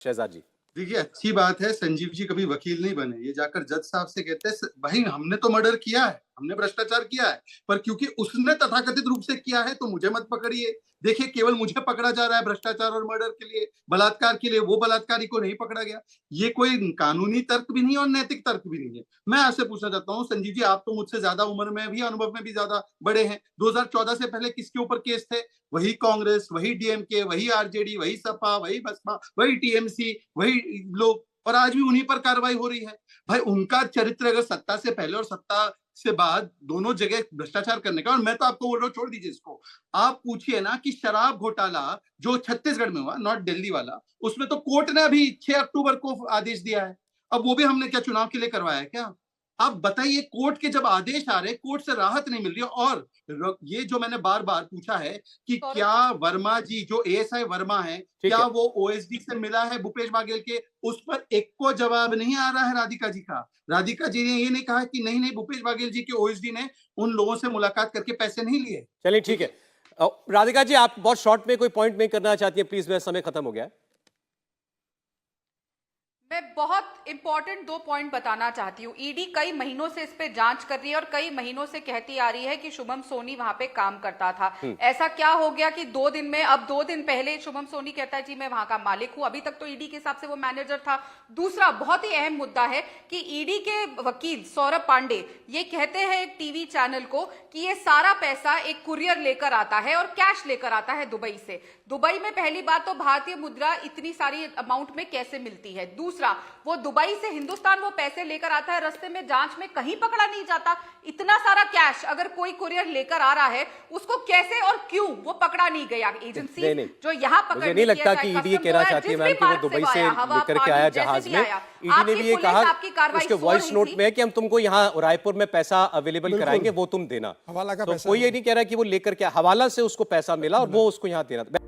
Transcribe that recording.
शहजाद जी। देखिए, अच्छी बात है, संजीव जी कभी वकील नहीं बने। ये जाकर जज साहब से कहते हैं भाई हमने तो मर्डर किया है, हमने भ्रष्टाचार किया है, पर क्योंकि उसने तथाकथित रूप से किया है तो मुझे मत पकड़िए। देखिए, केवल मुझे पकड़ा जा रहा है भ्रष्टाचार और मर्डर के लिए, बलात्कार के लिए, वो बलात्कारी को नहीं पकड़ा गया। ये कोई कानूनी तर्क भी नहीं है और नैतिक तर्क भी नहीं है। मैं आपसे पूछना चाहता हूँ संजीव जी, आप तो मुझसे ज्यादा उम्र में भी, अनुभव में भी ज्यादा बड़े हैं। 2014 से पहले किसके ऊपर केस थे? वही कांग्रेस, वही डीएमके, वही आरजेडी, वही सपा, वही बसपा, वही टीएमसी, वही लोग, और आज भी उन्हीं पर कार्रवाई हो रही है। भाई उनका चरित्र अगर सत्ता से पहले और सत्ता से बाद दोनों जगह भ्रष्टाचार करने का, और मैं तो आपको बोल रहा हूँ छोड़ दीजिए इसको, आप पूछिए ना कि शराब घोटाला जो छत्तीसगढ़ में हुआ, नॉट दिल्ली वाला, उसमें तो कोर्ट ने अभी 6 अक्टूबर को आदेश दिया है। अब वो भी हमने क्या चुनाव के लिए करवाया है क्या? आप बताइए, कोर्ट के जब आदेश आ रहे, कोर्ट से राहत नहीं मिल रही है। और ये जो मैंने बार बार पूछा है कि क्या वर्मा जी, जो एएसआई वर्मा है, ठीक क्या है। वो ओएसडी से मिला है भूपेश बघेल के? उस पर एक को जवाब नहीं आ रहा है राधिका जी का। राधिका जी ने ये नहीं कहा कि नहीं नहीं, भूपेश बघेल जी के ओएसडी ने उन लोगों से मुलाकात करके पैसे नहीं लिए। चलिए ठीक है। राधिका जी, आप बहुत शॉर्ट में कोई पॉइंट मेक करना चाहती हैं प्लीज, मेरा समय खत्म हो गया है। मैं बहुत इंपॉर्टेंट 2 पॉइंट बताना चाहती हूँ। ईडी कई महीनों से इस पे जांच कर रही है और कई महीनों से कहती आ रही है कि शुभम सोनी वहां पे काम करता था। ऐसा क्या हो गया कि 2 दिन में, अब 2 दिन पहले शुभम सोनी कहता है जी मैं वहां का मालिक हूं, अभी तक तो ईडी के हिसाब से वो मैनेजर था। दूसरा बहुत ही अहम मुद्दा है कि ईडी के वकील सौरभ पांडे ये कहते हैं एक टीवी चैनल को कि ये सारा पैसा एक कुरियर लेकर आता है और कैश लेकर आता है दुबई से। दुबई में पहली बात तो भारतीय मुद्रा इतनी सारी अमाउंट में कैसे मिलती है? दूसरा, वो दुबई से हिंदुस्तान वो पैसे लेकर आता है, रास्ते में जांच में कहीं पकड़ा नहीं जाता। इतना सारा कैश अगर कोई कुरियर लेकर आ रहा है, उसको कैसे और क्यों वो पकड़ा नहीं गया? एजेंसी जो यहाँ पकड़, मुझे नहीं लगता कि ईडी ये कहना चाहती है मैम कि वो दुबई से लेकर के आया जहाज में। ईडी ने भी ये कहा उसके वॉइस नोट में कि हम तुमको यहाँ रायपुर में पैसा अवेलेबल कराएंगे, वो तुम देना। तो कोई ये नहीं कह रहा कि वो लेकर के हवाला से उसको पैसा मिला और वो उसको यहाँ दे रहा था।